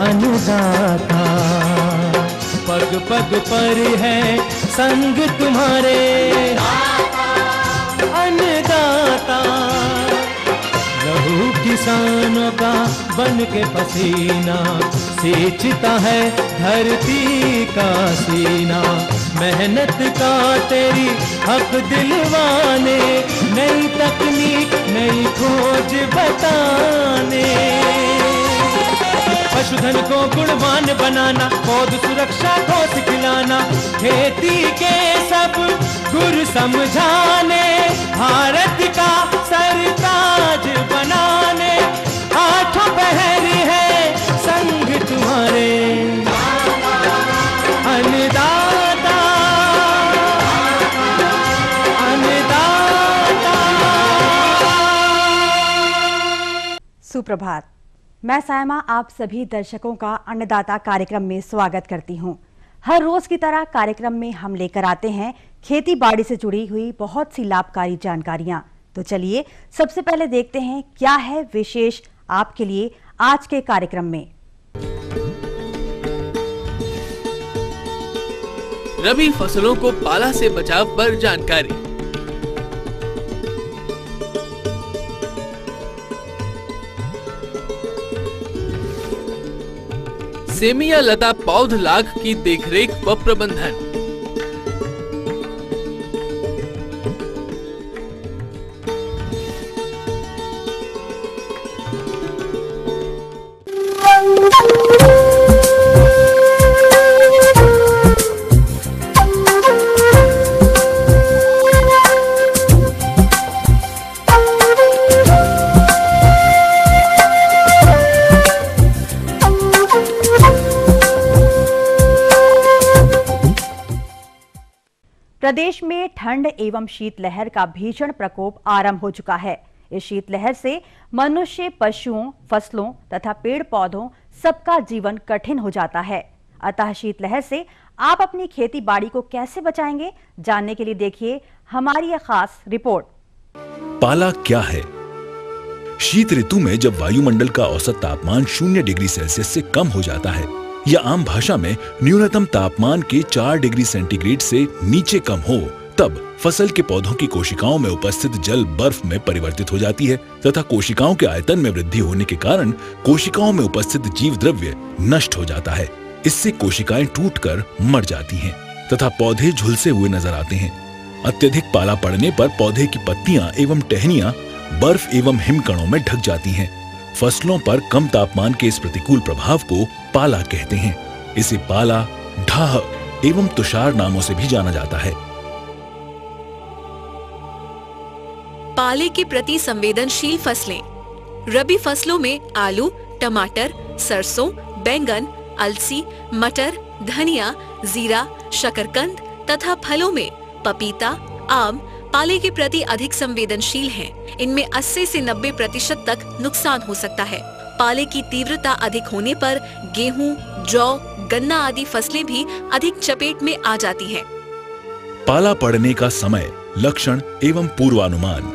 अन्नदाता। पग पग पर है संग तुम्हारे अन्नदाता। लहू किसानों का बन के पसीना सींचता है धरती का सीना। मेहनत का तेरी हक दिलवाने, नई तकनीक नई खोज बताने। पशुधन को गुणवान बनाना, पौध सुरक्षा को सिखलाना, खेती के सब गुर समझाने, भारत का सरताज बनाने। आठों पहर है संग तुम्हारे अन्नदाता अन्नदाता। सुप्रभात, मैं सायमा आप सभी दर्शकों का अन्नदाता कार्यक्रम में स्वागत करती हूं। हर रोज की तरह कार्यक्रम में हम लेकर आते हैं खेती बाड़ी से जुड़ी हुई बहुत सी लाभकारी जानकारियां। तो चलिए सबसे पहले देखते हैं क्या है विशेष आपके लिए आज के कार्यक्रम में। रबी फसलों को पाला से बचाव पर जानकारी। सेमी या लता पौध लाख की देखरेख व प्रबंधन। प्रदेश में ठंड एवं शीतलहर का भीषण प्रकोप आरंभ हो चुका है। इस शीतलहर से मनुष्य, पशुओं, फसलों तथा पेड़ पौधों सबका जीवन कठिन हो जाता है। अतः शीतलहर से आप अपनी खेती बाड़ी को कैसे बचाएंगे, जानने के लिए देखिए हमारी यह खास रिपोर्ट। पाला क्या है? शीत ऋतु में जब वायुमंडल का औसत तापमान 0 डिग्री सेल्सियस से कम हो जाता है या आम भाषा में न्यूनतम तापमान के 4 डिग्री सेंटीग्रेड से नीचे कम हो, तब फसल के पौधों की कोशिकाओं में उपस्थित जल बर्फ में परिवर्तित हो जाती है तथा कोशिकाओं के आयतन में वृद्धि होने के कारण कोशिकाओं में उपस्थित जीव द्रव्य नष्ट हो जाता है। इससे कोशिकाएं टूटकर मर जाती हैं तथा पौधे झुलसे हुए नजर आते हैं। अत्यधिक पाला पड़ने पर पौधे की पत्तियां एवं टहनियां बर्फ एवं हिमकणों में ढक जाती हैं। फसलों पर कम तापमान के इस प्रतिकूल प्रभाव को पाला कहते हैं। इसे पाला, ढाह एवं तुषार नामों से भी जाना जाता है। पाले के प्रति संवेदनशील फसलें। रबी फसलों में आलू, टमाटर, सरसों, बैंगन, अलसी, मटर, धनिया, जीरा, शकरकंद तथा फलों में पपीता, आम पाले के प्रति अधिक संवेदनशील हैं। इनमें 80 से 90% तक नुकसान हो सकता है। पाले की तीव्रता अधिक होने पर गेहूं, जौ, गन्ना आदि फसलें भी अधिक चपेट में आ जाती हैं। पाला पड़ने का समय, लक्षण एवं पूर्वानुमान।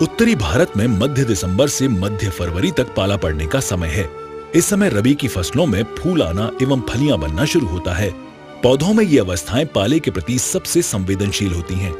उत्तरी भारत में मध्य दिसंबर से मध्य फरवरी तक पाला पड़ने का समय है। इस समय रबी की फसलों में फूल आना एवं फलियां बनना शुरू होता है। पौधों में ये अवस्थाएं पाले के प्रति सबसे संवेदनशील होती हैं।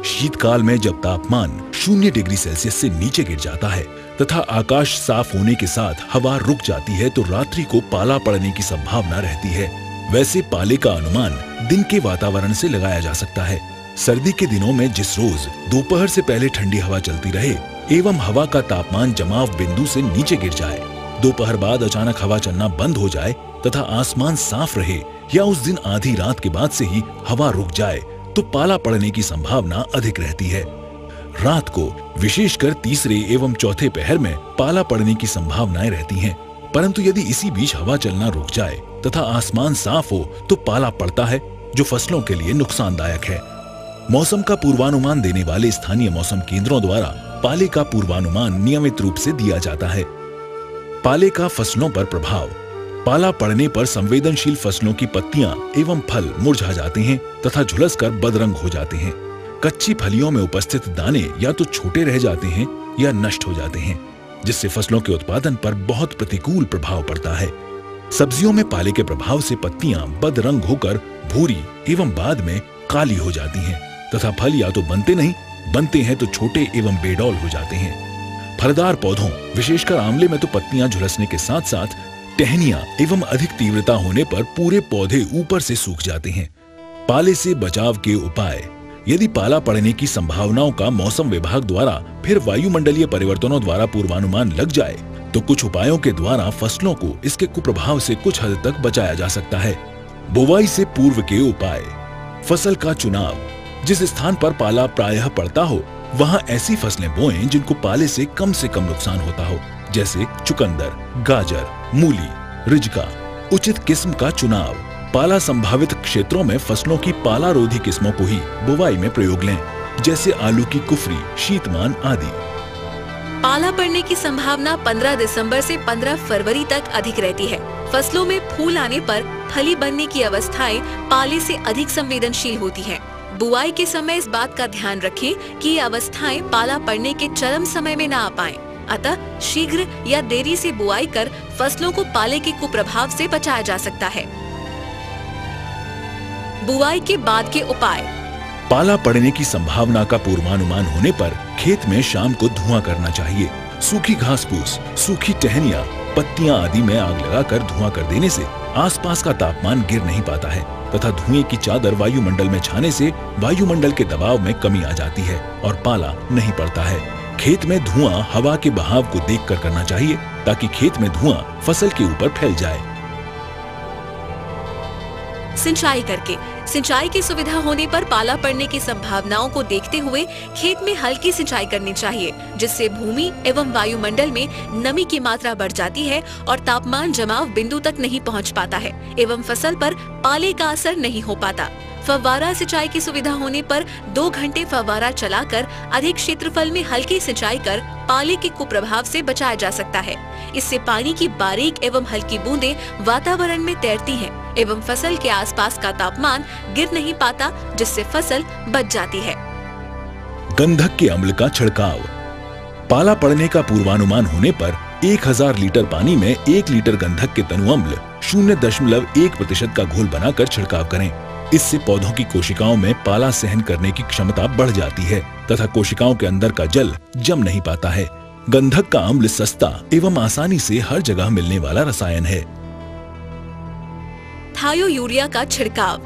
शीतकाल में जब तापमान 0 डिग्री सेल्सियस से नीचे गिर जाता है तथा आकाश साफ होने के साथ हवा रुक जाती है तो रात्रि को पाला पड़ने की संभावना रहती है। वैसे पाले का अनुमान दिन के वातावरण से लगाया जा सकता है। सर्दी के दिनों में जिस रोज दोपहर से पहले ठंडी हवा चलती रहे एवं हवा का तापमान जमाव बिंदु से नीचे गिर जाए, दोपहर बाद अचानक हवा चलना बंद हो जाए तथा आसमान साफ रहे या उस दिन आधी रात के बाद से ही हवा रुक जाए तो पाला पड़ने की संभावना अधिक रहती है। रात को विशेषकर तीसरे एवं चौथे पहर में पाला पड़ने की संभावनाएं रहती हैं, परंतु यदि इसी बीच हवा चलना रुक जाए तथा आसमान साफ हो तो पाला पड़ता है, जो फसलों के लिए नुकसानदायक है। मौसम का पूर्वानुमान देने वाले स्थानीय मौसम केंद्रों द्वारा पाले का पूर्वानुमान नियमित रूप से दिया जाता है। पाले का फसलों पर प्रभाव। पाला पड़ने पर संवेदनशील फसलों की पत्तियां एवं फल मुरझा जाते हैं तथा झुलसकर बदरंग हो जाते हैं। कच्ची फलियों में उपस्थित दाने या तो छोटे रह जाते हैं या नष्ट हो जाते हैं, जिससे फसलों के उत्पादन पर बहुत प्रतिकूल प्रभाव पड़ता है। सब्जियों में पाले के प्रभाव से पत्तियां बदरंग होकर भूरी एवं बाद में काली हो जाती हैं तथा फल या तो बनते नहीं, बनते हैं तो छोटे एवं बेडौल हो जाते हैं। फलदार पौधों विशेषकर आंवले में तो पत्तियां झुलसने के साथ साथ टहनियां एवं अधिक तीव्रता होने पर पूरे पौधे ऊपर से सूख जाते हैं। पाले से बचाव के उपाय। यदि पाला पड़ने की संभावनाओं का मौसम विभाग द्वारा फिर वायुमंडलीय परिवर्तनों द्वारा पूर्वानुमान लग जाए तो कुछ उपायों के द्वारा फसलों को इसके कुप्रभाव से कुछ हद तक बचाया जा सकता है। बुवाई से पूर्व के उपाय। फसल का चुनाव। जिस स्थान पर पाला प्रायः पड़ता हो वहां ऐसी फसलें बोएं जिनको पाले से कम नुकसान होता हो, जैसे चुकंदर, गाजर, मूली, रिजका। उचित किस्म का चुनाव। पाला संभावित क्षेत्रों में फसलों की पाला रोधी किस्मों को ही बुवाई में प्रयोग लें, जैसे आलू की कुफरी, शीतमान आदि। पाला पड़ने की संभावना 15 दिसंबर से 15 फरवरी तक अधिक रहती है। फसलों में फूल आने पर फली बनने की अवस्थाएं पाले से अधिक संवेदनशील होती हैं। बुआई के समय इस बात का ध्यान रखें कि ये अवस्थाएं पाला पड़ने के चरम समय में न आ पाएं। अतः शीघ्र या देरी से बुआई कर फसलों को पाले के कुप्रभाव से बचाया जा सकता है। बुआई के बाद के उपाय। पाला पड़ने की संभावना का पूर्वानुमान होने पर खेत में शाम को धुआं करना चाहिए। सूखी घास फूस, सूखी टहनियां, पत्तियां आदि में आग लगाकर धुआं कर देने से आसपास का तापमान गिर नहीं पाता है तथा धुएं की चादर वायुमंडल में छाने से वायुमंडल के दबाव में कमी आ जाती है और पाला नहीं पड़ता है। खेत में धुआं हवा के बहाव को देखकर करना चाहिए ताकि खेत में धुआं फसल के ऊपर फैल जाए। सिंचाई करके। सिंचाई की सुविधा होने पर पाला पड़ने की संभावनाओं को देखते हुए खेत में हल्की सिंचाई करनी चाहिए, जिससे भूमि एवं वायुमंडल में नमी की मात्रा बढ़ जाती है और तापमान जमाव बिंदु तक नहीं पहुंच पाता है एवं फसल पर पाले का असर नहीं हो पाता। फव्वारा सिंचाई की सुविधा होने पर 2 घंटे फव्वारा चलाकर अधिक क्षेत्रफल में हल्की सिंचाई कर पाले के कुप्रभाव से बचाया जा सकता है। इससे पानी की बारीक एवं हल्की बूंदें वातावरण में तैरती हैं एवं फसल के आसपास का तापमान गिर नहीं पाता, जिससे फसल बच जाती है। गंधक के अम्ल का छिड़काव। पाला पड़ने का पूर्वानुमान होने पर 1000 लीटर पानी में 1 लीटर गंधक के तनु अम्ल 0.1% का घोल बनाकर छिड़काव करें। इससे पौधों की कोशिकाओं में पाला सहन करने की क्षमता बढ़ जाती है तथा कोशिकाओं के अंदर का जल जम नहीं पाता है। गंधक का अम्ल सस्ता एवं आसानी से हर जगह मिलने वाला रसायन है। थायो यूरिया का छिड़काव।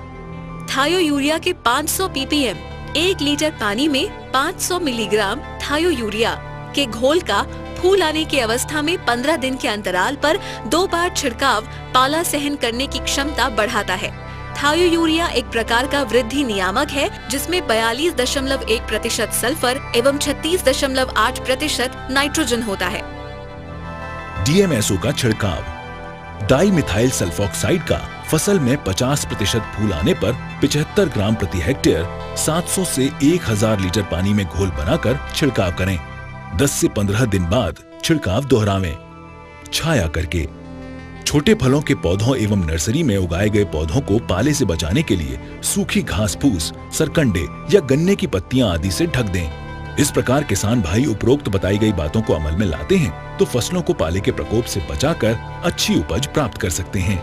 थायो यूरिया के 500 ppm 1 लीटर पानी में 500 मिलीग्राम थायो यूरिया के घोल का फूल आने की अवस्था में 15 दिन के अंतराल पर 2 बार छिड़काव पाला सहन करने की क्षमता बढ़ाता है। थायो यूरिया एक प्रकार का वृद्धि नियामक है जिसमें 42.1% सल्फर एवं 36.8% नाइट्रोजन होता है। DMSO का छिड़काव। डाई मिथाइल सल्फोक्साइड का फसल में 50% फूल आने पर 75 ग्राम प्रति हेक्टेयर 700 से 1000 लीटर पानी में घोल बनाकर छिड़काव करें। 10 से 15 दिन बाद छिड़काव दोहरावें। छाया करके। छोटे फलों के पौधों एवं नर्सरी में उगाए गए पौधों को पाले से बचाने के लिए सूखी घास फूस, सरकंडे या गन्ने की पत्तियां आदि से ढक दें। इस प्रकार किसान भाई उपरोक्त बताई गई बातों को अमल में लाते हैं तो फसलों को पाले के प्रकोप से बचाकर अच्छी उपज प्राप्त कर सकते हैं।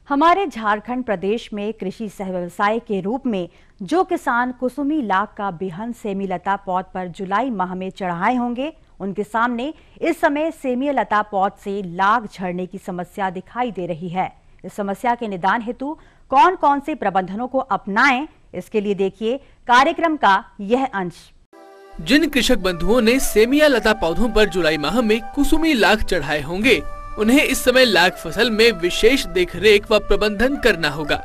हमारे झारखंड प्रदेश में कृषि सह व्यवसाय के रूप में जो किसान कुसुमी लाख का बिहन सेमी लता पौध पर जुलाई माह में चढ़ाए होंगे, उनके सामने इस समय सेमी लता पौध से लाख झड़ने की समस्या दिखाई दे रही है। इस समस्या के निदान हेतु कौन कौन से प्रबंधनों को अपनाएं, इसके लिए देखिए कार्यक्रम का यह अंश। जिन कृषक बंधुओं ने सेमिया लता पौधों पर जुलाई माह में कुसुमी लाख चढ़ाए होंगे, उन्हें इस समय लाख फसल में विशेष देखरेख व प्रबंधन करना होगा,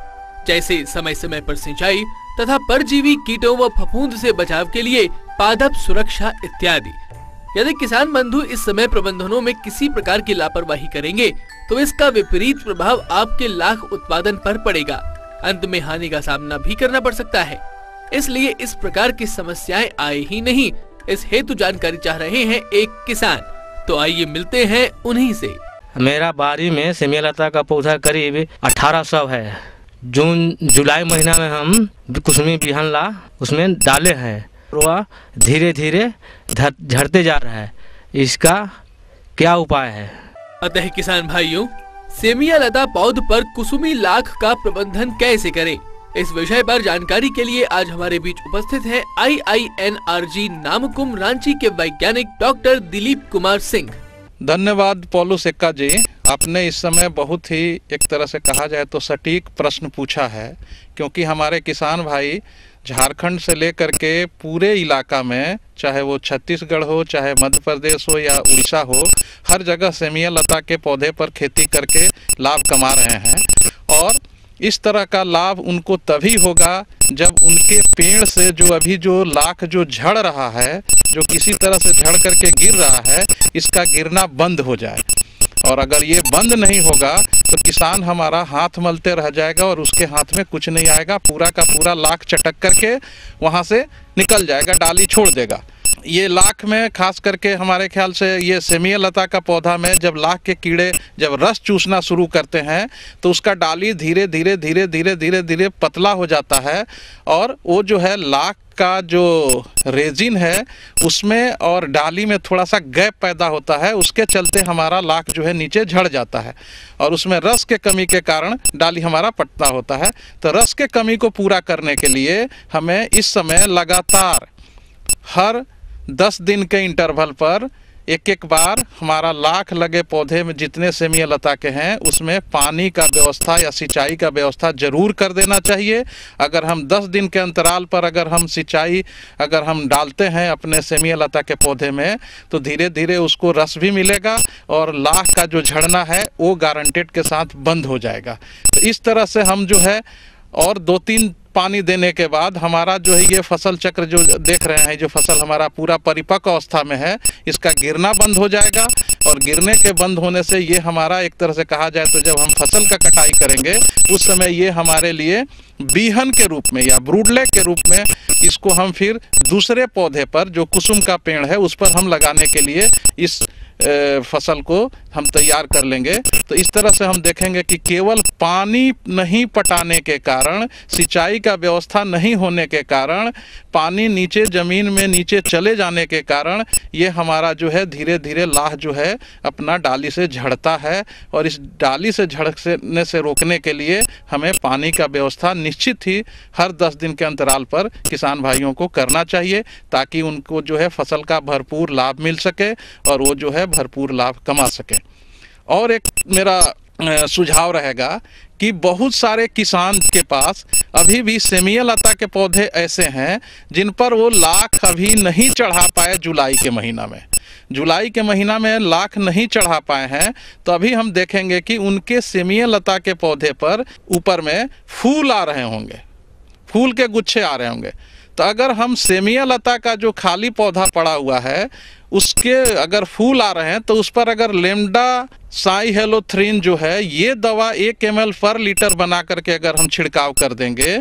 जैसे समय समय पर सिंचाई तथा परजीवी कीटों व फफूंद से बचाव के लिए पादप सुरक्षा इत्यादि। यदि किसान बंधु इस समय प्रबंधनों में किसी प्रकार की लापरवाही करेंगे तो इसका विपरीत प्रभाव आपके लाख उत्पादन पर पड़ेगा। अंत में हानि का सामना भी करना पड़ सकता है। इसलिए इस प्रकार की समस्याएं आए ही नहीं, इस हेतु जानकारी चाह रहे हैं एक किसान। तो आइए मिलते हैं उन्हीं से। मेरा बारी में सेमिया लता का पौधा करीब 1800 है। जून जुलाई महीना में हम कुसुमी बिहन ला उसमें डाले हैं। वह धीरे धीरे झड़ते जा रहा है। इसका क्या उपाय है? अतः किसान भाइयों, सेमिया लता पौध पर कुसुमी लाख का प्रबंधन कैसे करें, इस विषय पर जानकारी के लिए आज हमारे बीच उपस्थित हैं IINRG नामकुम रांची के वैज्ञानिक डॉक्टर दिलीप कुमार सिंह। धन्यवाद पौलू सेक्का जी, आपने इस समय बहुत ही एक तरह से कहा जाए तो सटीक प्रश्न पूछा है, क्योंकि हमारे किसान भाई झारखंड से लेकर के पूरे इलाका में, चाहे वो छत्तीसगढ़ हो, चाहे मध्य प्रदेश हो या उड़ीसा हो, हर जगह सेमिया लता के पौधे पर खेती करके लाभ कमा रहे हैं। और इस तरह का लाभ उनको तभी होगा जब उनके पेड़ से जो लाख जो झड़ रहा है, जो किसी तरह से झड़ करके गिर रहा है, इसका गिरना बंद हो जाए। और अगर ये बंद नहीं होगा तो किसान हमारा हाथ मलते रह जाएगा और उसके हाथ में कुछ नहीं आएगा, पूरा का पूरा लाख चटक करके वहाँ से निकल जाएगा, डाली छोड़ देगा। ये लाख में खास करके हमारे ख्याल से ये सेमिया लता का पौधा में जब लाख के कीड़े जब रस चूसना शुरू करते हैं तो उसका डाली धीरे धीरे धीरे धीरे धीरे धीरे पतला हो जाता है, और वो जो है लाख का जो रेजिन है उसमें और डाली में थोड़ा सा गैप पैदा होता है। उसके चलते हमारा लाख जो है नीचे झड़ जाता है और उसमें रस के कमी के कारण डाली हमारा पतला होता है। तो रस के कमी को पूरा करने के लिए हमें इस समय लगातार हर 10 दिन के इंटरवल पर एक बार हमारा लाख लगे पौधे में जितने सेमिया लता के हैं उसमें पानी का व्यवस्था या सिंचाई का व्यवस्था जरूर कर देना चाहिए। अगर हम 10 दिन के अंतराल पर अगर हम सिंचाई अगर हम डालते हैं अपने सेमिया लता के पौधे में तो धीरे धीरे उसको रस भी मिलेगा और लाख का जो झड़ना है वो गारंटेड के साथ बंद हो जाएगा। तो इस तरह से हम जो है और 2-3 पानी देने के बाद हमारा जो है ये फसल चक्र जो देख रहे हैं, जो फसल हमारा पूरा परिपक्व अवस्था में है, इसका गिरना बंद हो जाएगा। और गिरने के बंद होने से ये हमारा एक तरह से कहा जाए तो जब हम फसल का कटाई करेंगे उस समय ये हमारे लिए बीहन के रूप में या ब्रूडलेग के रूप में इसको हम फिर दूसरे पौधे पर जो कुसुम का पेड़ है उस पर हम लगाने के लिए इस फसल को हम तैयार कर लेंगे। तो इस तरह से हम देखेंगे कि केवल पानी नहीं पटाने के कारण, सिंचाई का व्यवस्था नहीं होने के कारण, पानी नीचे ज़मीन में नीचे चले जाने के कारण ये हमारा जो है धीरे धीरे लाह जो है अपना डाली से झड़ता है। और इस डाली से झड़ने से रोकने के लिए हमें पानी का व्यवस्था निश्चित ही हर 10 दिन के अंतराल पर किसान भाइयों को करना चाहिए, ताकि उनको जो है फसल का भरपूर लाभ मिल सके और वो जो है भरपूर लाभ कमा सके। और एक मेरा सुझाव रहेगा कि बहुत सारे किसान के पास अभी भी सेमिया लता के पौधे ऐसे हैं जिन पर वो लाख अभी नहीं चढ़ा पाए। जुलाई के महीना में लाख नहीं चढ़ा पाए हैं, तो अभी हम देखेंगे कि उनके सेमिया लता के पौधे पर ऊपर में फूल आ रहे होंगे, फूल के गुच्छे आ रहे होंगे। तो अगर हम सेमिया लता का जो खाली पौधा पड़ा हुआ है उसके अगर फूल आ रहे हैं तो उस पर अगर लेमडा साइहेलोथ्रिन जो है ये दवा 1 ml पर लीटर बना करके अगर हम छिड़काव कर देंगे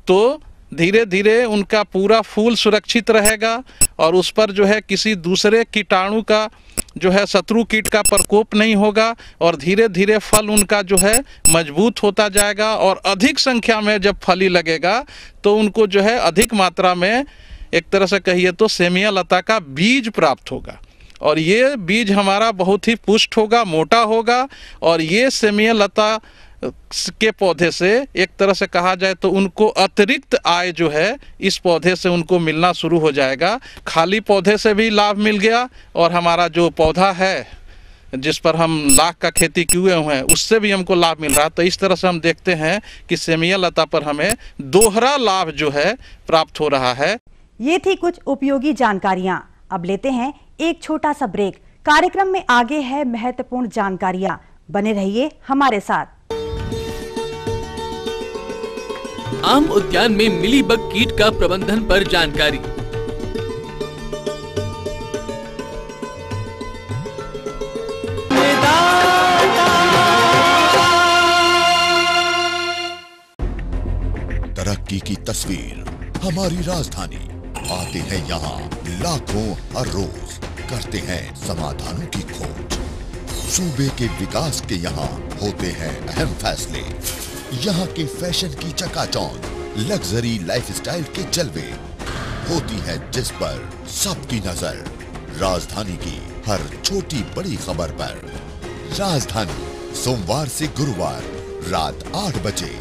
तो धीरे धीरे उनका पूरा फूल सुरक्षित रहेगा और उस पर जो है किसी दूसरे कीटाणु का जो है शत्रु कीट का प्रकोप नहीं होगा और धीरे धीरे फल उनका जो है मजबूत होता जाएगा। और अधिक संख्या में जब फली लगेगा तो उनको जो है अधिक मात्रा में एक तरह से कहिए तो सेमिया लता का बीज प्राप्त होगा और ये बीज हमारा बहुत ही पुष्ट होगा, मोटा होगा। और ये सेमिया लता के पौधे से एक तरह से कहा जाए तो उनको अतिरिक्त आय जो है इस पौधे से उनको मिलना शुरू हो जाएगा। खाली पौधे से भी लाभ मिल गया और हमारा जो पौधा है जिस पर हम लाख का खेती किए हुए हैं उससे भी हमको लाभ मिल रहा है। तो इस तरह से हम देखते हैं कि सेमिया लता पर हमें दोहरा लाभ जो है प्राप्त हो रहा है। ये थी कुछ उपयोगी जानकारियां। अब लेते हैं एक छोटा सा ब्रेक। कार्यक्रम में आगे है महत्वपूर्ण जानकारियां। बने रहिए हमारे साथ। आम उद्यान में मिलीबग कीट का प्रबंधन पर जानकारी। तरक्की की तस्वीर हमारी राजधानी। आते हैं यहाँ लाखों हर रोज, करते हैं समाधानों की खोज। सूबे के विकास के यहाँ होते हैं अहम फैसले। यहाँ के फैशन की चकाचौंध, लग्जरी लाइफस्टाइल के जलवे, होती है जिस पर सबकी नजर। राजधानी की हर छोटी बड़ी खबर पर। राजधानी, सोमवार से गुरुवार रात 8 बजे।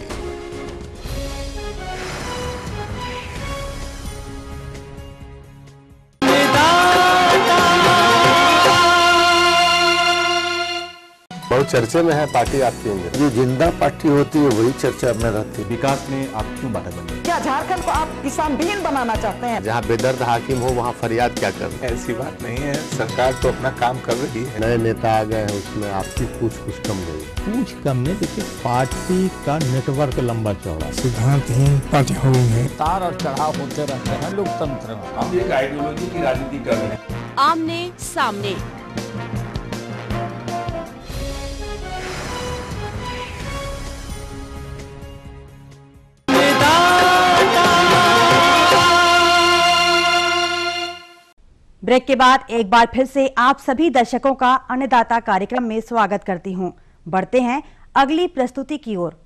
बहुत चर्चे में है पार्टी आपकी। ये जिंदा पार्टी होती है वही चर्चा में रहती है। विकास में आप क्यों बाधा बन गए? क्या झारखंड को आप किसान विहीन बनाना चाहते हैं? जहाँ बेदर्द हाकिम हो वहाँ फरियाद क्या कर? ऐसी बात नहीं है, सरकार तो अपना काम कर रही है। नए नेता आ गए हैं, उसमें आपकी पूछ कम गई। पूछ कम नहीं, देखिए पार्टी का नेटवर्क लंबा चौड़ा, सिद्धांतहीन पार्टी हो गई है। तार और चढ़ाव होते रहते हैं लोकतंत्र में। हम एक आइडियोलॉजी की राजनीति कर रहे हैं। आमने सामने। ब्रेक के बाद एक बार फिर से आप सभी दर्शकों का अन्नदाता कार्यक्रम में स्वागत करती हूं। बढ़ते हैं अगली प्रस्तुति की ओर।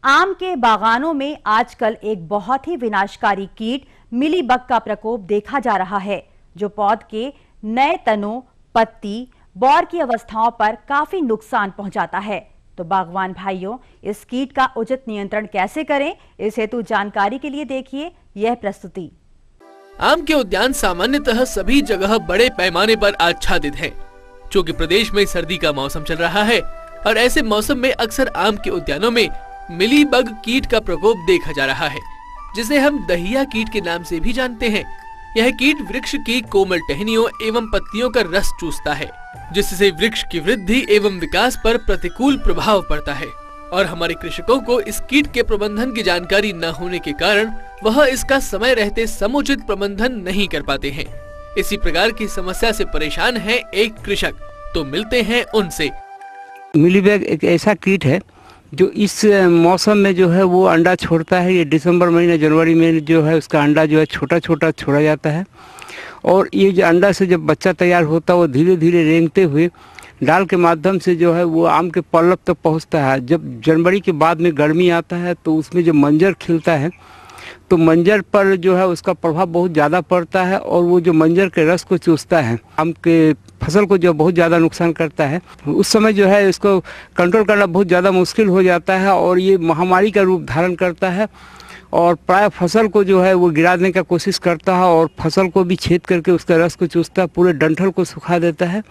आम के बागानों में आजकल एक बहुत ही विनाशकारी कीट मिलीबग का प्रकोप देखा जा रहा है, जो पौध के नए तनों, पत्ती, बौर की अवस्थाओं पर काफी नुकसान पहुंचाता है। तो बागवान भाइयों, इस कीट का उचित नियंत्रण कैसे करें, इस हेतु जानकारी के लिए देखिए यह प्रस्तुति। आम के उद्यान सामान्यतः सभी जगह बड़े पैमाने पर आच्छादित हैं, क्योंकि प्रदेश में सर्दी का मौसम चल रहा है और ऐसे मौसम में अक्सर आम के उद्यानों में मिलीबग कीट का प्रकोप देखा जा रहा है, जिसे हम दहिया कीट के नाम से भी जानते हैं। यह कीट वृक्ष की कोमल टहनियों एवं पत्तियों का रस चूसता है, जिससे वृक्ष की वृद्धि एवं विकास पर प्रतिकूल प्रभाव पड़ता है। और हमारे कृषकों को इस कीट के प्रबंधन की जानकारी न होने के कारण वह इसका समय रहते समुचित प्रबंधन नहीं कर पाते हैं। इसी प्रकार की समस्या से परेशान है एक कृषक, तो मिलते हैं उनसे। मिलीबग एक ऐसा कीट है जो इस मौसम में जो है वो अंडा छोड़ता है। ये दिसंबर महीने, जनवरी में जो है उसका अंडा जो है छोटा छोटा छोड़ा जाता है, और ये जो अंडा से जब बच्चा तैयार होता है वो धीरे धीरे रेंगते हुए डाल के माध्यम से जो है वो आम के पल्लव तक पहुंचता है। जब जनवरी के बाद में गर्मी आता है तो उसमें जो मंजर खिलता है, तो मंजर पर जो है उसका प्रभाव बहुत ज़्यादा पड़ता है, और वो जो मंजर के रस को चूसता है, आम के फसल को जो बहुत ज़्यादा नुकसान करता है। उस समय जो है इसको कंट्रोल करना बहुत ज़्यादा मुश्किल हो जाता है, और ये महामारी का रूप धारण करता है, और प्राय फसल को जो है वो गिरा देने का कोशिश करता है, और फसल को भी छेद करके उसका रस को चूसता है, पूरे डंठल को सुखा देता है,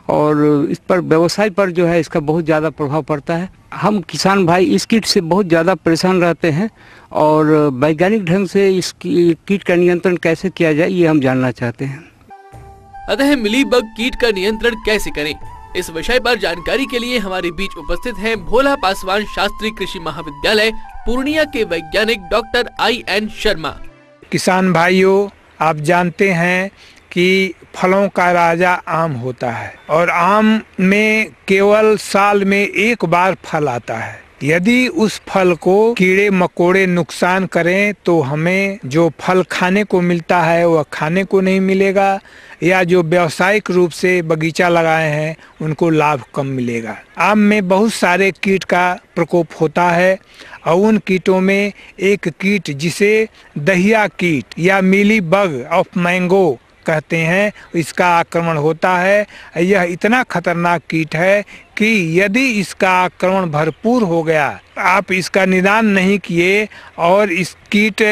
और इस पर व्यवसाय पर जो है इसका बहुत ज़्यादा प्रभाव पड़ता है। हम किसान भाई इस कीट से बहुत ज़्यादा परेशान रहते हैं, और वैज्ञानिक ढंग से इस कीट का नियंत्रण कैसे किया जाए ये हम जानना चाहते हैं। अतः मिलीबग कीट का नियंत्रण कैसे करें, इस विषय पर जानकारी के लिए हमारे बीच उपस्थित हैं भोला पासवान शास्त्री कृषि महाविद्यालय पूर्णिया के वैज्ञानिक डॉक्टर IN शर्मा। किसान भाइयों, आप जानते हैं कि फलों का राजा आम होता है, और आम में केवल साल में एक बार फल आता है। यदि उस फल को कीड़े मकोड़े नुकसान करें तो हमें जो फल खाने को मिलता है वह खाने को नहीं मिलेगा, या जो व्यावसायिक रूप से बगीचा लगाए हैं उनको लाभ कम मिलेगा। आम में बहुत सारे कीट का प्रकोप होता है, और उन कीटों में एक कीट जिसे दहिया कीट या मिलीबग ऑफ मैंगो कहते हैं, इसका आक्रमण होता है। यह इतना खतरनाक कीट है कि यदि इसका आक्रमण भरपूर हो गया, आप इसका निदान नहीं किए और इस कीट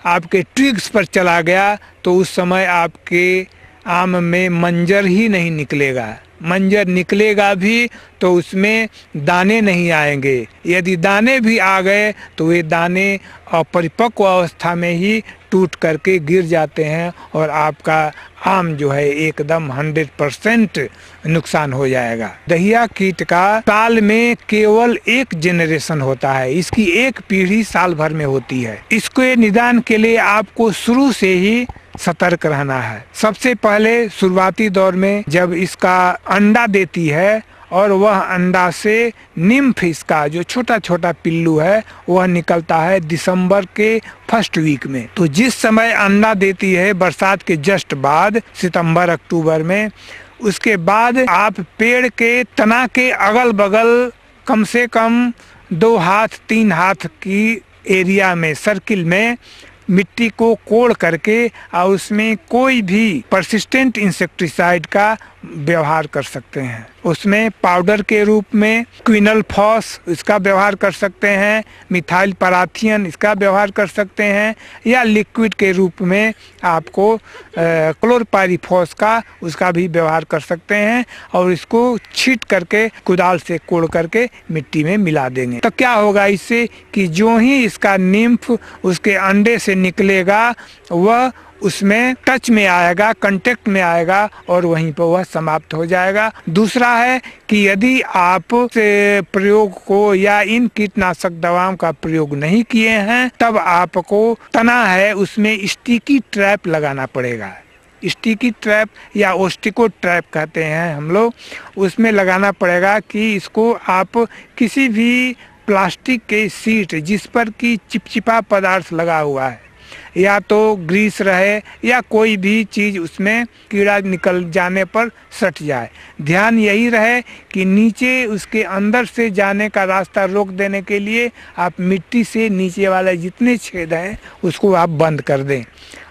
आपके ट्विग्स पर चला गया, तो उस समय आपके आम में मंजर ही नहीं निकलेगा। मंजर निकलेगा भी तो उसमें दाने नहीं आएंगे। यदि दाने भी आ गए तो वे दाने अपरिपक्व अवस्था में ही टूट करके गिर जाते हैं और आपका आम जो है एकदम 100% नुकसान हो जाएगा। दहिया कीट का साल में केवल एक जनरेशन होता है, इसकी एक पीढ़ी साल भर में होती है। इसके निदान के लिए आपको शुरू से ही सतर्क रहना है। सबसे पहले शुरुआती दौर में जब इसका अंडा देती है और वह अंडा से निम्फ, इसका जो छोटा छोटा पिल्लू है वह निकलता है दिसंबर के फर्स्ट वीक में। तो जिस समय अंडा देती है बरसात के जस्ट बाद, सितंबर अक्टूबर में, उसके बाद आप पेड़ के तना के अगल बगल कम से कम 2 हाथ 3 हाथ की एरिया में, सर्किल में मिट्टी को कोड़ करके और उसमें कोई भी परसिस्टेंट इंसेक्टिसाइड का व्यवहार कर सकते हैं। उसमें पाउडर के रूप में क्विनल फॉस इसका व्यवहार कर सकते हैं, मिथाइल पाराथियन इसका व्यवहार कर सकते हैं, या लिक्विड के रूप में आपको क्लोरपाइरीफॉस का उसका भी व्यवहार कर सकते हैं। और इसको छीट करके कुदाल से कोड़ करके मिट्टी में मिला देंगे। तो क्या होगा इससे कि जो ही इसका निम्फ उसके अंडे से निकलेगा वह उसमें टच में आएगा, कांटेक्ट में आएगा और वहीं पर वह समाप्त हो जाएगा। दूसरा है कि यदि आप प्रयोग को या इन कीटनाशक दवाओं का प्रयोग नहीं किए हैं तब आपको तना है उसमें स्टिकी ट्रैप लगाना पड़ेगा। स्टिकी ट्रैप या ओस्टिको ट्रैप कहते हैं हम लोग, उसमें लगाना पड़ेगा कि इसको आप किसी भी प्लास्टिक के सीट जिस पर कि चिपचिपा पदार्थ लगा हुआ है या तो ग्रीस रहे या कोई भी चीज़ उसमें कीड़ा निकल जाने पर सट जाए, ध्यान यही रहे कि नीचे उसके अंदर से जाने का रास्ता रोक देने के लिए आप मिट्टी से नीचे वाले जितने छेद हैं उसको आप बंद कर दें।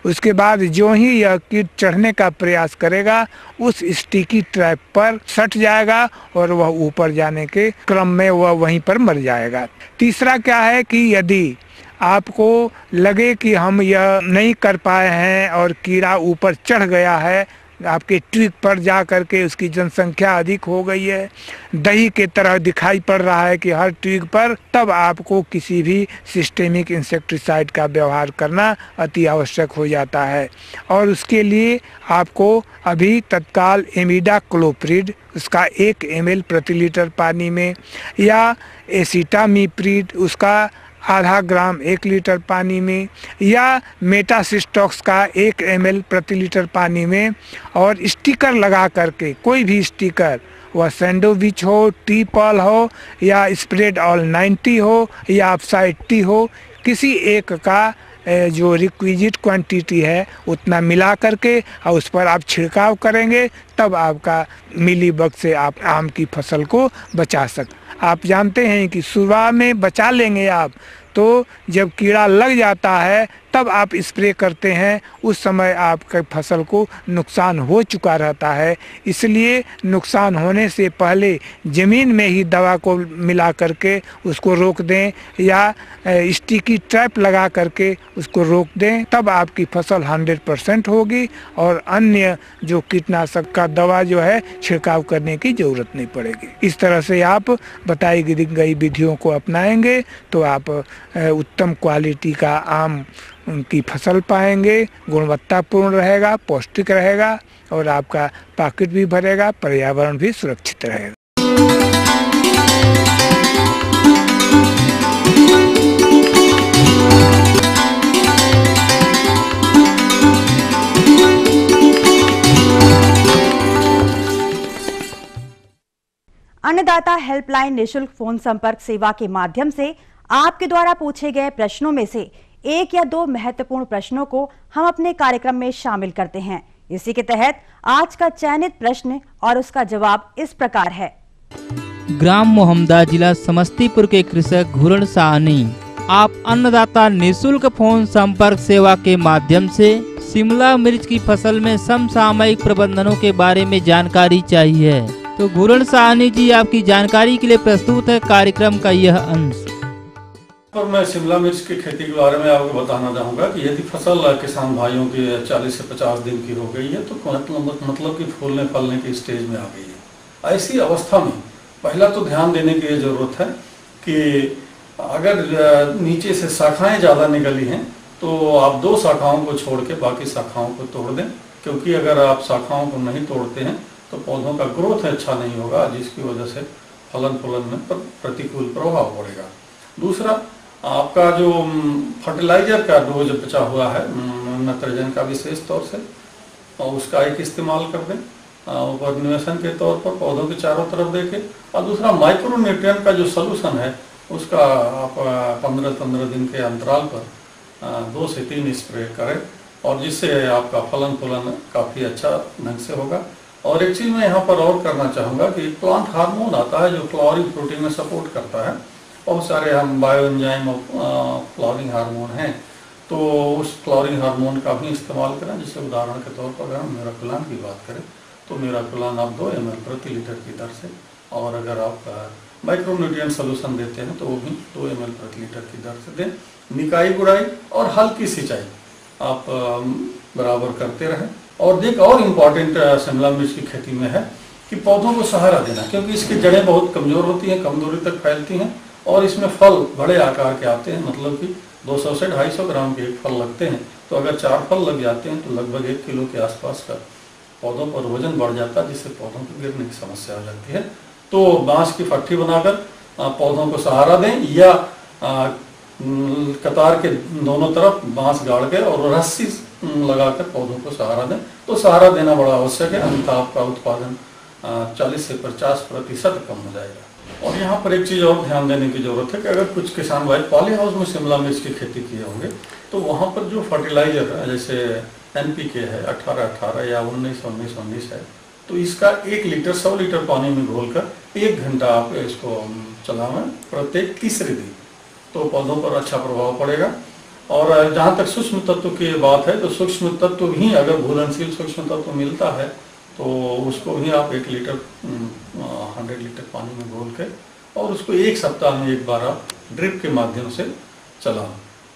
उसके बाद जो ही यह कीट चढ़ने का प्रयास करेगा उस स्टिकी ट्रैप पर सट जाएगा और वह ऊपर जाने के क्रम में वह वहीं पर मर जाएगा। तीसरा क्या है कि यदि आपको लगे कि हम यह नहीं कर पाए हैं और कीड़ा ऊपर चढ़ गया है, आपके ट्रिक पर जा करके उसकी जनसंख्या अधिक हो गई है, दही के तरह दिखाई पड़ रहा है कि हर ट्रिक पर, तब आपको किसी भी सिस्टेमिक इंसेक्टिसाइड का व्यवहार करना अति आवश्यक हो जाता है। और उसके लिए आपको अभी तत्काल इमिडाक्लोप्रिड उसका 1 ml प्रति लीटर पानी में, या एसिटामिप्रिड उसका आधा ग्राम 1 लीटर पानी में, या मेटासिस्टॉक्स का 1 ml प्रति लीटर पानी में, और स्टिकर लगा करके, कोई भी स्टिकर, वह सैंडोविच हो, टी-पॉल हो या स्प्रेड ऑल 90 हो या अपसाइड टी हो, किसी एक का जो रिक्विजिट क्वांटिटी है उतना मिला करके और उस पर आप छिड़काव करेंगे, तब आपका मिलीबग से आप आम की फसल को बचा सकते। आप जानते हैं कि शुरुआत में बचा लेंगे आप, तो जब कीड़ा लग जाता है तब आप स्प्रे करते हैं, उस समय आपके फसल को नुकसान हो चुका रहता है। इसलिए नुकसान होने से पहले ज़मीन में ही दवा को मिला करके उसको रोक दें या स्टिकी ट्रैप लगा करके उसको रोक दें, तब आपकी फसल 100% होगी और अन्य जो कीटनाशक का दवा जो है छिड़काव करने की ज़रूरत नहीं पड़ेगी। इस तरह से आप बताई गई विधियों को अपनाएंगे तो आप उत्तम क्वालिटी का आम उनकी फसल पाएंगे, गुणवत्तापूर्ण रहेगा, पौष्टिक रहेगा और आपका पॉकेट भी भरेगा, पर्यावरण भी सुरक्षित रहेगा। अन्नदाता हेल्पलाइन निःशुल्क फोन संपर्क सेवा के माध्यम से आपके द्वारा पूछे गए प्रश्नों में से 1 या 2 महत्वपूर्ण प्रश्नों को हम अपने कार्यक्रम में शामिल करते हैं। इसी के तहत आज का चयनित प्रश्न और उसका जवाब इस प्रकार है। ग्राम मोहम्मदा, जिला समस्तीपुर के कृषक घूरण साहनी, आप अन्नदाता निःशुल्क फोन संपर्क सेवा के माध्यम से शिमला मिर्च की फसल में समसामयिक प्रबंधनों के बारे में जानकारी चाहिए। तो घूरण साहनी जी, आपकी जानकारी के लिए प्रस्तुत है कार्यक्रम का यह अंश। और मैं शिमला मिर्च की खेती के बारे में आपको बताना चाहूँगा कि यदि फसल किसान भाइयों की 40 से 50 दिन की हो गई है तो मतलब कि फूलने फलने की स्टेज में आ गई है। ऐसी अवस्था में पहला तो ध्यान देने की ज़रूरत है कि अगर नीचे से शाखाएं ज़्यादा निकली हैं तो आप 2 शाखाओं को छोड़ के बाकी शाखाओं को तोड़ दें क्योंकि अगर आप शाखाओं को नहीं तोड़ते हैं तो पौधों का ग्रोथ अच्छा नहीं होगा, जिसकी वजह से फलन फूलन में प्रतिकूल प्रभाव पड़ेगा। दूसरा, आपका जो फर्टिलाइजर का डोज बचा हुआ है नाइट्रोजन का विशेष तौर से, और उसका एक इस्तेमाल कर दें ऊपर निवेशन के तौर पर पौधों के चारों तरफ देखें। और दूसरा, माइक्रो न्यूट्रिएंट का जो सलूशन है उसका आप 15-15 दिन के अंतराल पर 2 से 3 स्प्रे करें, और जिससे आपका फलन फूलन काफ़ी अच्छा ढंग से होगा। और एक चीज़ मैं यहाँ पर और करना चाहूँगा कि प्लांट हार्मोन आता है जो फ्लावरिंग प्रोटीन में सपोर्ट करता है। बहुत सारे हम बायो एंजाइम और फ्लावरिंग हार्मोन हैं, तो उस फ्लावरिंग हार्मोन का भी इस्तेमाल करें। जैसे उदाहरण के तौर पर अगर हम मेराकुलान की बात करें तो मेराकुलान आप 2 ml प्रति लीटर की दर से, और अगर आप माइक्रोन्यूट्रिएंट सोल्यूशन देते हैं तो वो भी 2 ml प्रति लीटर की दर से दें। निकाई गुड़ाई और हल्की सिंचाई आप बराबर करते रहें। और एक और इम्पॉर्टेंट शिमला मिर्च की खेती में है कि पौधों को सहारा देना, क्योंकि इसकी जड़ें बहुत कमज़ोर होती हैं, कम दूरी तक फैलती हैं, और इसमें फल बड़े आकार के आते हैं, मतलब कि 200 से 250 ग्राम के एक फल लगते हैं। तो अगर 4 फल लग जाते हैं तो लगभग 1 किलो के आसपास का पौधों पर वजन बढ़ जाता है, जिससे पौधों की गिरने की समस्या हो जाती है। तो बांस की फट्टी बनाकर पौधों को सहारा दें, या कतार के दोनों तरफ बांस गाड़ के और रस्सी लगाकर पौधों को सहारा दें। तो सहारा देना बड़ा आवश्यक है, अन्यथा आपका उत्पादन 40 से 50% कम हो जाएगा। और यहाँ पर एक चीज़ और ध्यान देने की जरूरत है कि अगर कुछ किसान भाई पॉली हाउस में शिमला मिर्च की खेती किए होंगे तो वहाँ पर जो फर्टिलाइजर है, जैसे NPK है 18-18 या 19-19 है, तो इसका 1 लीटर 100 लीटर पानी में घोलकर 1 घंटा आप इसको चलावें प्रत्येक तीसरे दिन, तो पौधों पर अच्छा प्रभाव पड़ेगा। और जहाँ तक सूक्ष्म तत्व की बात है तो सूक्ष्म तत्व भी, अगर घुलनशील सूक्ष्म तत्व मिलता है तो उसको भी आप 1 लीटर 100 लीटर पानी में घोल के, और उसको 1 सप्ताह में 1 बार आप ड्रिप के माध्यम से चलाएं।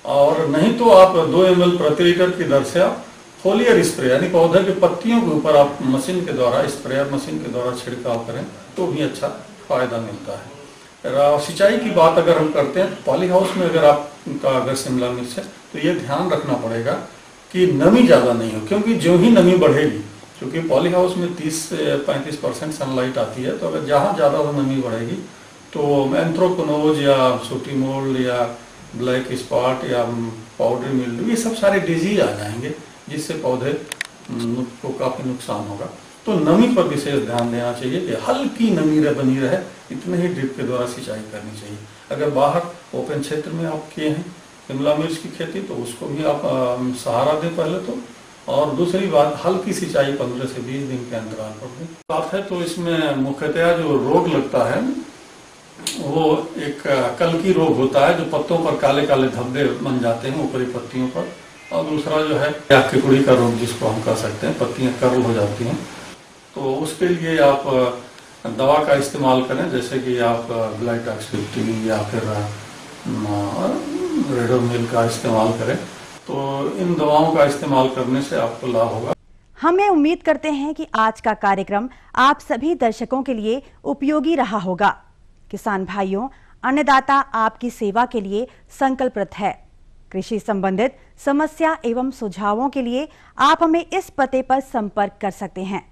और नहीं तो आप 2 ml प्रति लीटर की दर से आप फोलियर स्प्रे, यानी पौधे के पत्तियों के ऊपर आप मशीन के द्वारा, स्प्रेयर मशीन के द्वारा छिड़काव करें तो भी अच्छा फायदा मिलता है। सिंचाई की बात अगर हम करते हैं, पॉली हाउस में अगर शिमला मिर्च है तो ये ध्यान रखना पड़ेगा कि नमी ज़्यादा नहीं हो, क्योंकि जो ही नमी बढ़ेगी, क्योंकि पॉली हाउस में 30 से 35% सनलाइट आती है, तो अगर जहाँ ज़्यादा नमी बढ़ेगी तो एंथ्रोपोनोज या सूटी मोल्ड या ब्लैक स्पॉट या पाउडरी मिल्ड्यू, ये सब सारे डिजीज आ जाएंगे, जिससे पौधे को काफ़ी नुकसान होगा। तो नमी पर विशेष ध्यान देना चाहिए कि हल्की नमी बनी रहे, इतने ही ड्रिप के द्वारा सिंचाई करनी चाहिए। अगर बाहर ओपन क्षेत्र में आप किए हैं शिमला मिर्च की खेती तो उसको भी आप सहारा दें पहले तो, और दूसरी बात हल्की सिंचाई 15 से 20 दिन के अंतराल पर दें। बात है तो इसमें मुख्यतया जो रोग लगता है वो एक कलकी रोग होता है, जो पत्तों पर काले काले धब्बे बन जाते हैं ऊपरी पत्तियों पर, और दूसरा जो है किकुड़ी का रोग जिसको हम कह सकते हैं, पत्तियां कर्ल हो जाती हैं। तो उसके लिए आप दवा का इस्तेमाल करें, जैसे कि आप ब्लाइटॉक्स 50 या फिर रेडोमिल का इस्तेमाल करें, तो इन दवाओं का इस्तेमाल करने से आपको लाभ होगा। हमें उम्मीद करते हैं कि आज का कार्यक्रम आप सभी दर्शकों के लिए उपयोगी रहा होगा। किसान भाइयों, अन्नदाता आपकी सेवा के लिए संकल्पित है। कृषि संबंधित समस्या एवं सुझावों के लिए आप हमें इस पते पर संपर्क कर सकते हैं।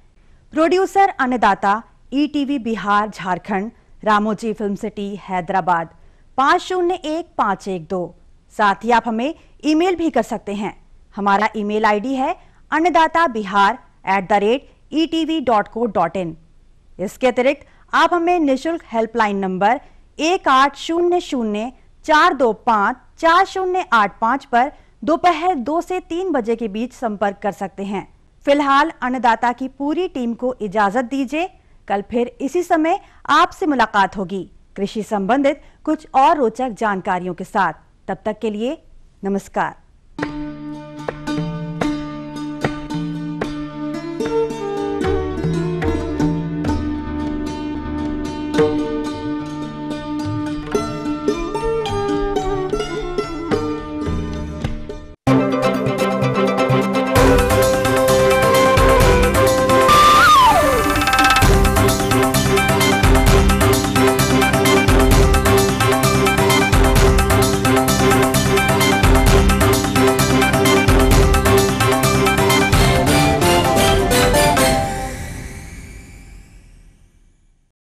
प्रोड्यूसर अन्नदाता, ETV Bihar Jharkhand, Ramoji film city Hyderabad 501512। साथ ही आप हमें ईमेल भी कर सकते हैं। हमारा ईमेल ID है annadatabihar@etv.co.in। इसके अतिरिक्त आप हमें निःशुल्क हेल्पलाइन नंबर 1800-425-4085 पर दोपहर 2 से 3 बजे के बीच संपर्क कर सकते हैं। फिलहाल अन्नदाता की पूरी टीम को इजाजत दीजिए। कल फिर इसी समय आपसे मुलाकात होगी कृषि संबंधित कुछ और रोचक जानकारियों के साथ। तब तक के लिए नमस्कार।